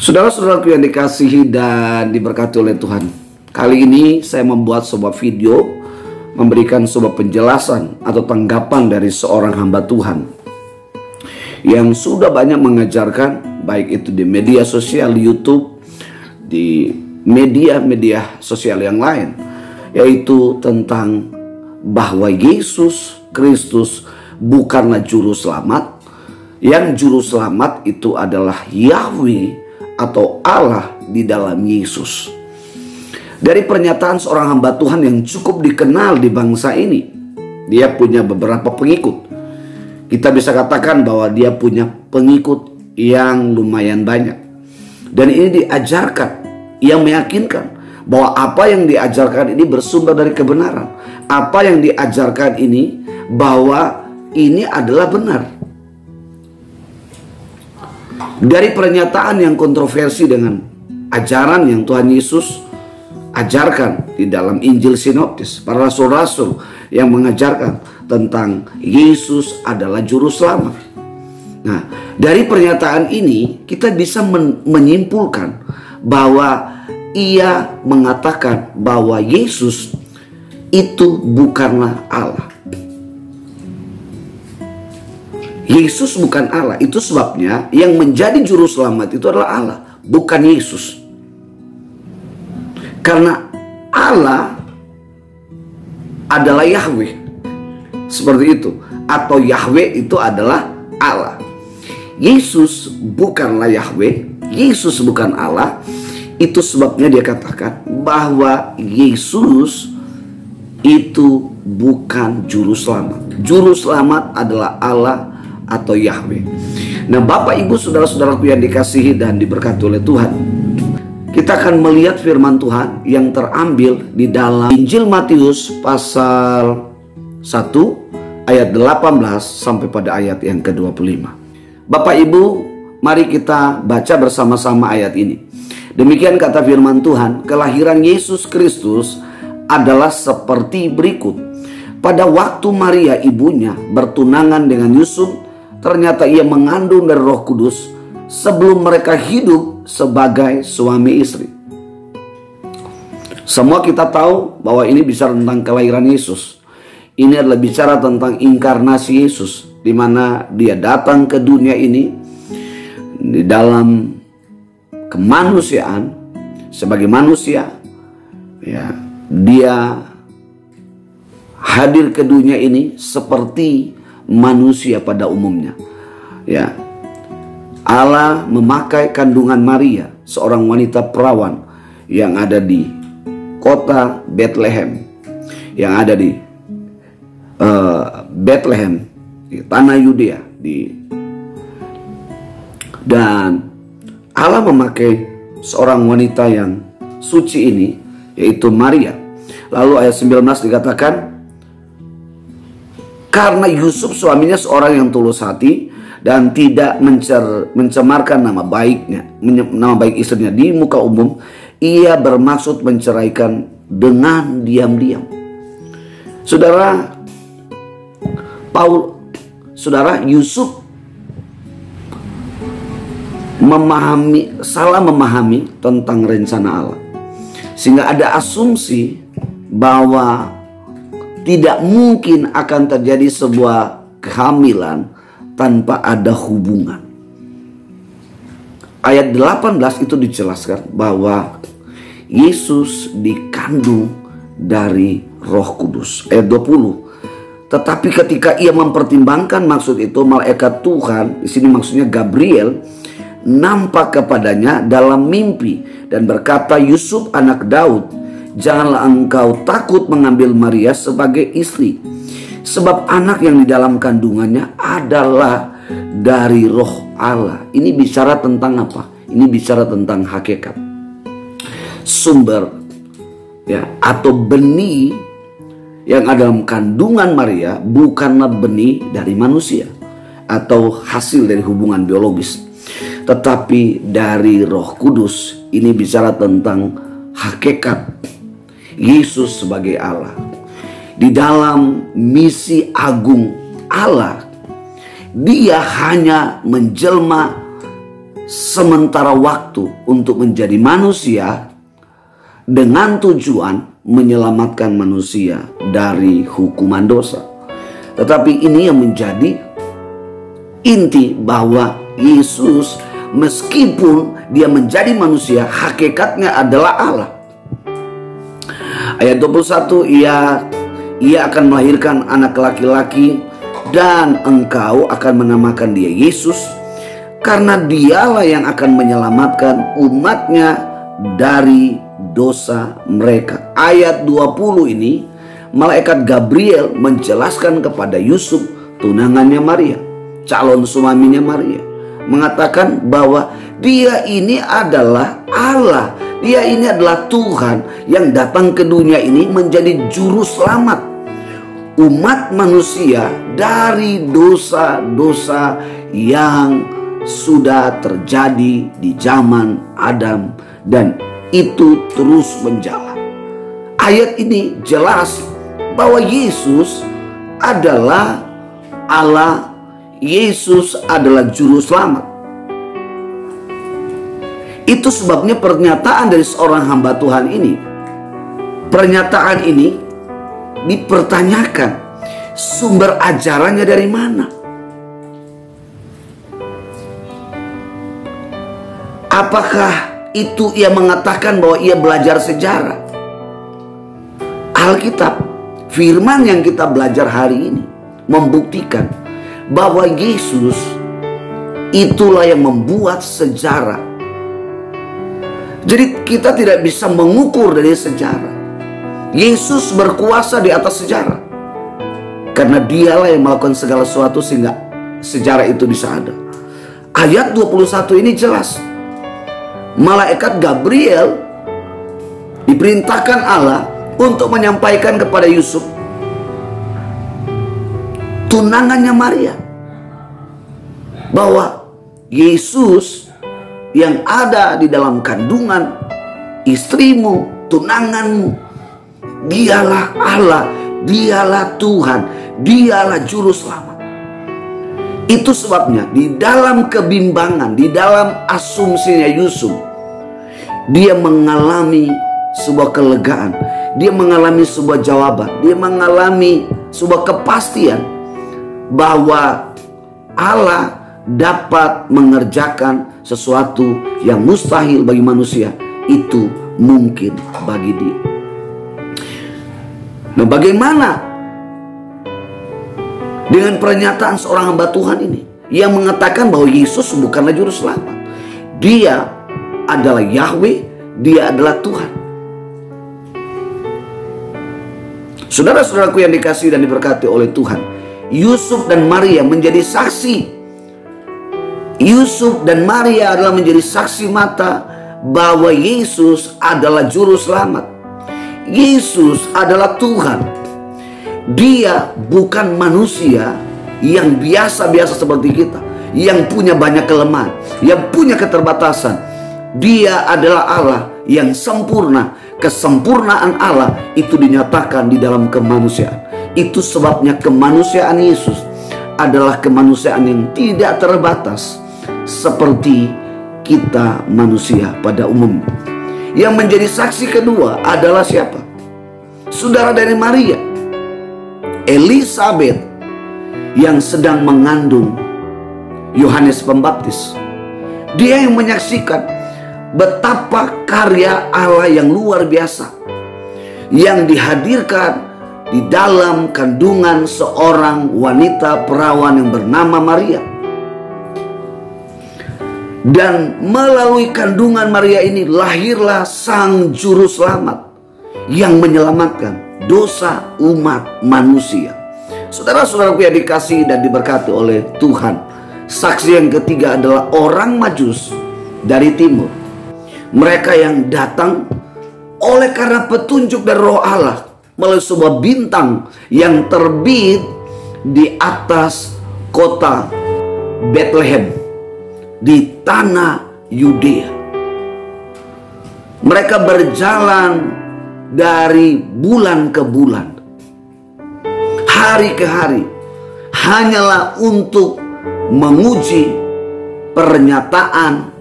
Saudara-saudaraku yang dikasihi dan diberkati oleh Tuhan, kali ini saya membuat sebuah video memberikan sebuah penjelasan atau tanggapan dari seorang hamba Tuhan yang sudah banyak mengajarkan, baik itu di media sosial, YouTube, di media-media sosial yang lain, yaitu tentang bahwa Yesus Kristus bukanlah juru selamat. Yang juru selamat itu adalah Yahweh atau Allah di dalam Yesus. Dari pernyataan seorang hamba Tuhan yang cukup dikenal di bangsa ini, dia punya beberapa pengikut. Kita bisa katakan bahwa dia punya pengikut yang lumayan banyak. Dan ini diajarkan, yang meyakinkan bahwa apa yang diajarkan ini bersumber dari kebenaran. Apa yang diajarkan ini bahwa ini adalah benar. Dari pernyataan yang kontroversi dengan ajaran yang Tuhan Yesus ajarkan di dalam Injil Sinoptis, para rasul-rasul yang mengajarkan tentang Yesus adalah juru selamat. Nah, dari pernyataan ini kita bisa menyimpulkan bahwa ia mengatakan bahwa Yesus itu bukanlah Allah. Yesus bukan Allah. Itu sebabnya yang menjadi juru selamat itu adalah Allah, bukan Yesus. Karena Allah adalah Yahweh, seperti itu. Atau Yahweh itu adalah Allah. Yesus bukanlah Yahweh, Yesus bukan Allah. Itu sebabnya dia katakan bahwa Yesus itu bukan juru selamat. Juru selamat adalah Allah atau Yahweh. Nah, Bapak Ibu saudara-saudaraku yang dikasihi dan diberkati oleh Tuhan, kita akan melihat firman Tuhan yang terambil di dalam Injil Matius pasal 1 ayat 18 sampai pada ayat yang ke-25. Bapak Ibu, mari kita baca bersama-sama ayat ini. Demikian kata firman Tuhan, kelahiran Yesus Kristus adalah seperti berikut. Pada waktu Maria ibunya bertunangan dengan Yusuf, ternyata ia mengandung dari Roh Kudus sebelum mereka hidup sebagai suami istri. Semua kita tahu bahwa ini bicara tentang kelahiran Yesus. Ini adalah bicara tentang inkarnasi Yesus, di mana dia datang ke dunia ini di dalam kemanusiaan sebagai manusia. Ya, dia hadir ke dunia ini seperti manusia pada umumnya. Ya, Allah memakai kandungan Maria, seorang wanita perawan yang ada di kota Bethlehem, yang ada di Bethlehem, di tanah Yudea, dan Allah memakai seorang wanita yang suci ini, yaitu Maria. Lalu ayat 19 dikatakan, karena Yusuf suaminya seorang yang tulus hati dan tidak mencemarkan nama baik istrinya di muka umum, ia bermaksud menceraikan dengan diam-diam. Saudara Yusuf salah memahami tentang rencana Allah, sehingga ada asumsi bahwa tidak mungkin akan terjadi sebuah kehamilan tanpa ada hubungan. Ayat 18 itu dijelaskan bahwa Yesus dikandung dari Roh Kudus. Ayat 20. Tetapi ketika ia mempertimbangkan maksud itu, malaikat Tuhan, di sini maksudnya Gabriel, nampak kepadanya dalam mimpi dan berkata, Yusuf anak Daud, janganlah engkau takut mengambil Maria sebagai istri, sebab anak yang di dalam kandungannya adalah dari Roh Allah. Ini bicara tentang apa? Ini bicara tentang hakikat, sumber, ya, atau benih yang ada dalam kandungan Maria bukanlah benih dari manusia atau hasil dari hubungan biologis, tetapi dari Roh Kudus. Ini bicara tentang hakikat Yesus sebagai Allah. Di dalam misi agung Allah, dia hanya menjelma sementara waktu untuk menjadi manusia dengan tujuan menyelamatkan manusia dari hukuman dosa. Tetapi ini yang menjadi inti, bahwa Yesus meskipun dia menjadi manusia, hakikatnya adalah Allah. Ayat 21, ia akan melahirkan anak laki-laki dan engkau akan menamakan dia Yesus, karena dialah yang akan menyelamatkan umatnya dari dosa mereka. Ayat 20 ini, malaikat Gabriel menjelaskan kepada Yusuf, tunangannya Maria, calon suaminya Maria, mengatakan bahwa dia ini adalah Allah, dia ini adalah Tuhan yang datang ke dunia ini menjadi juru selamat umat manusia dari dosa-dosa yang sudah terjadi di zaman Adam, dan itu terus menjalan. Ayat ini jelas bahwa Yesus adalah Allah, Yesus adalah juru selamat. Itu sebabnya pernyataan dari seorang hamba Tuhan ini, pernyataan ini dipertanyakan, sumber ajarannya dari mana? Apakah itu ia mengatakan bahwa ia belajar sejarah? Alkitab, firman yang kita belajar hari ini membuktikan bahwa Yesus itulah yang membuat sejarah. Jadi kita tidak bisa mengukur dari sejarah. Yesus berkuasa di atas sejarah, karena dialah yang melakukan segala sesuatu sehingga sejarah itu bisa ada. Ayat 21 ini jelas, malaikat Gabriel diperintahkan Allah untuk menyampaikan kepada Yusuf, tunangannya Maria, bahwa Yesus yang ada di dalam kandungan istrimu, tunanganmu, dialah Allah, dialah Tuhan, dialah juru selamat. Itu sebabnya di dalam kebimbangan, di dalam asumsinya Yusuf, dia mengalami sebuah kelegaan, dia mengalami sebuah jawaban, dia mengalami sebuah kepastian bahwa Allah dapat mengerjakan sesuatu yang mustahil bagi manusia, itu mungkin bagi dia. Nah, bagaimana dengan pernyataan seorang hamba Tuhan ini yang mengatakan bahwa Yesus bukanlah juru selamat, dia adalah Yahweh, dia adalah Tuhan. Saudara-saudaraku yang dikasihi dan diberkati oleh Tuhan, Yusuf dan Maria menjadi saksi. Yusuf dan Maria adalah menjadi saksi mata bahwa Yesus adalah juru selamat. Yesus adalah Tuhan. Dia bukan manusia yang biasa-biasa seperti kita, yang punya banyak kelemahan, yang punya keterbatasan. Dia adalah Allah yang sempurna. Kesempurnaan Allah itu dinyatakan di dalam kemanusiaan. Itu sebabnya kemanusiaan Yesus adalah kemanusiaan yang tidak terbatas, seperti kita manusia pada umumnya. Yang menjadi saksi kedua adalah siapa? Saudara dari Maria, Elizabeth, yang sedang mengandung Yohanes Pembaptis. Dia yang menyaksikan betapa karya Allah yang luar biasa yang dihadirkan di dalam kandungan seorang wanita perawan yang bernama Maria. Dan melalui kandungan Maria ini lahirlah sang juru selamat yang menyelamatkan dosa umat manusia. Saudara-saudaraku yang dikasihi dan diberkati oleh Tuhan, saksi yang ketiga adalah orang Majus dari timur. Mereka yang datang oleh karena petunjuk dari Roh Allah melalui sebuah bintang yang terbit di atas kota Bethlehem di tanah Yudea. Mereka berjalan dari bulan ke bulan, hari ke hari, hanyalah untuk menguji pernyataan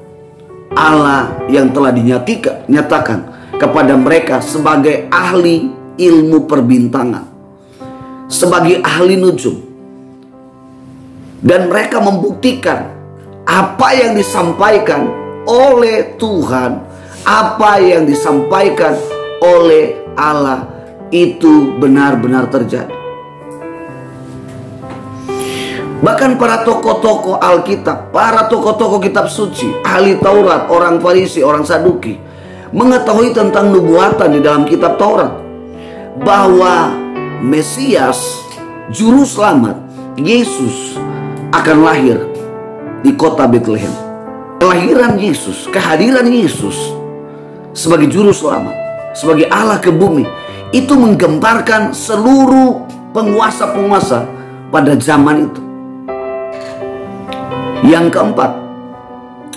Allah yang telah dinyatakan kepada mereka sebagai ahli ilmu perbintangan, sebagai ahli nujum. Dan mereka membuktikan apa yang disampaikan oleh Tuhan, apa yang disampaikan oleh Allah itu benar-benar terjadi. Bahkan para tokoh-tokoh Alkitab, para tokoh-tokoh kitab suci, ahli Taurat, orang Farisi, orang Saduki, mengetahui tentang nubuatan di dalam kitab Taurat, bahwa Mesias, Juru Selamat, Yesus akan lahir di kota Bethlehem. Kelahiran Yesus, kehadiran Yesus sebagai Juru Selamat, sebagai Allah ke bumi, itu menggambarkan seluruh penguasa-penguasa pada zaman itu. Yang keempat,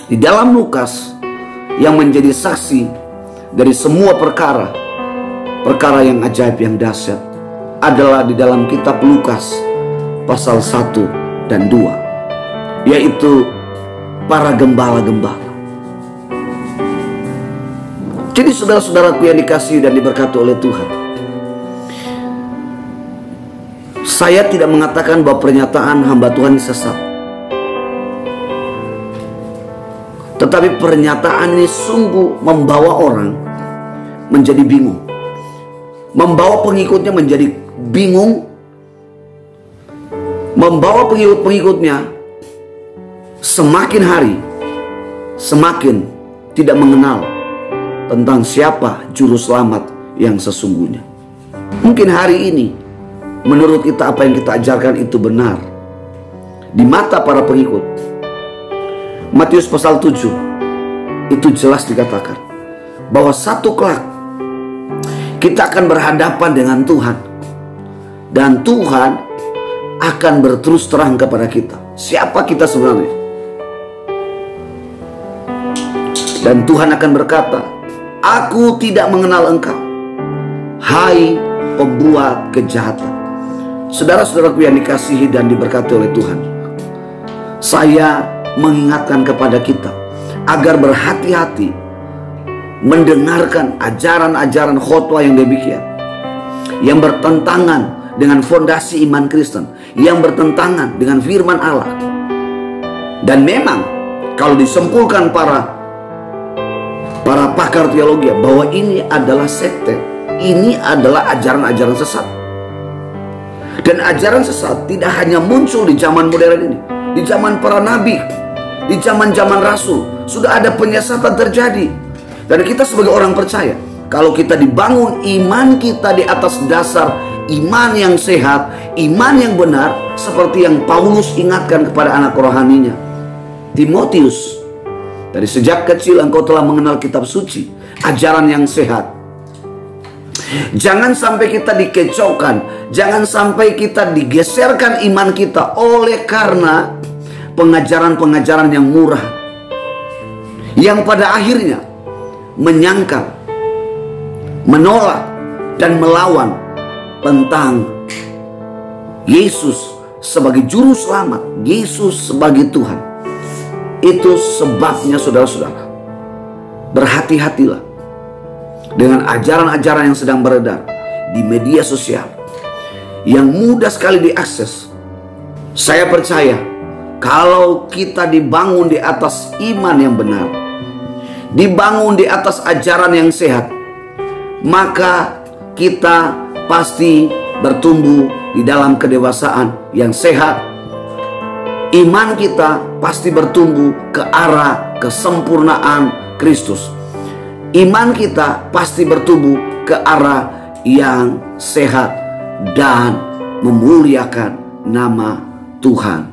di dalam Lukas yang menjadi saksi dari semua perkara yang ajaib, yang dahsyat, adalah di dalam kitab Lukas pasal 1 dan 2, yaitu para gembala-gembala. Jadi saudara-saudaraku yang dikasihi dan diberkati oleh Tuhan, saya tidak mengatakan bahwa pernyataan hamba Tuhan sesat, tetapi pernyataan ini sungguh membawa orang menjadi bingung, membawa pengikutnya menjadi bingung, membawa pengikut-pengikutnya semakin hari semakin tidak mengenal tentang siapa Juru Selamat yang sesungguhnya. Mungkin hari ini menurut kita apa yang kita ajarkan itu benar di mata para pengikut. Matius pasal 7 itu jelas dikatakan bahwa satu kelak kita akan berhadapan dengan Tuhan, dan Tuhan akan berterus terang kepada kita siapa kita sebenarnya. Dan Tuhan akan berkata, "Aku tidak mengenal engkau, hai pembuat kejahatan." Saudara-saudaraku yang dikasihi dan diberkati oleh Tuhan, saya mengingatkan kepada kita agar berhati-hati mendengarkan ajaran-ajaran khotbah yang demikian, yang bertentangan dengan fondasi iman Kristen, yang bertentangan dengan firman Allah. Dan memang kalau disimpulkan para pakar teologi bahwa ini adalah sekte, ini adalah ajaran-ajaran sesat. Dan ajaran sesat tidak hanya muncul di zaman modern ini, di zaman para nabi, di zaman-zaman rasul sudah ada penyesatan terjadi. Dan kita sebagai orang percaya, kalau kita dibangun iman kita di atas dasar iman yang sehat, iman yang benar, seperti yang Paulus ingatkan kepada anak rohaninya, Timotius, dari sejak kecil engkau telah mengenal kitab suci, ajaran yang sehat. Jangan sampai kita dikecaukan, jangan sampai kita digeserkan iman kita oleh karena pengajaran-pengajaran yang murah, yang pada akhirnya menyangkal, menolak, dan melawan tentang Yesus sebagai Juru Selamat, Yesus sebagai Tuhan. Itu sebabnya saudara-saudara, berhati-hatilah dengan ajaran-ajaran yang sedang beredar di media sosial, yang mudah sekali diakses. Saya percaya kalau kita dibangun di atas iman yang benar, dibangun di atas ajaran yang sehat, maka kita pasti bertumbuh di dalam kedewasaan yang sehat. Iman kita pasti bertumbuh ke arah kesempurnaan Kristus. Iman kita pasti bertumbuh ke arah yang sehat dan memuliakan nama Tuhan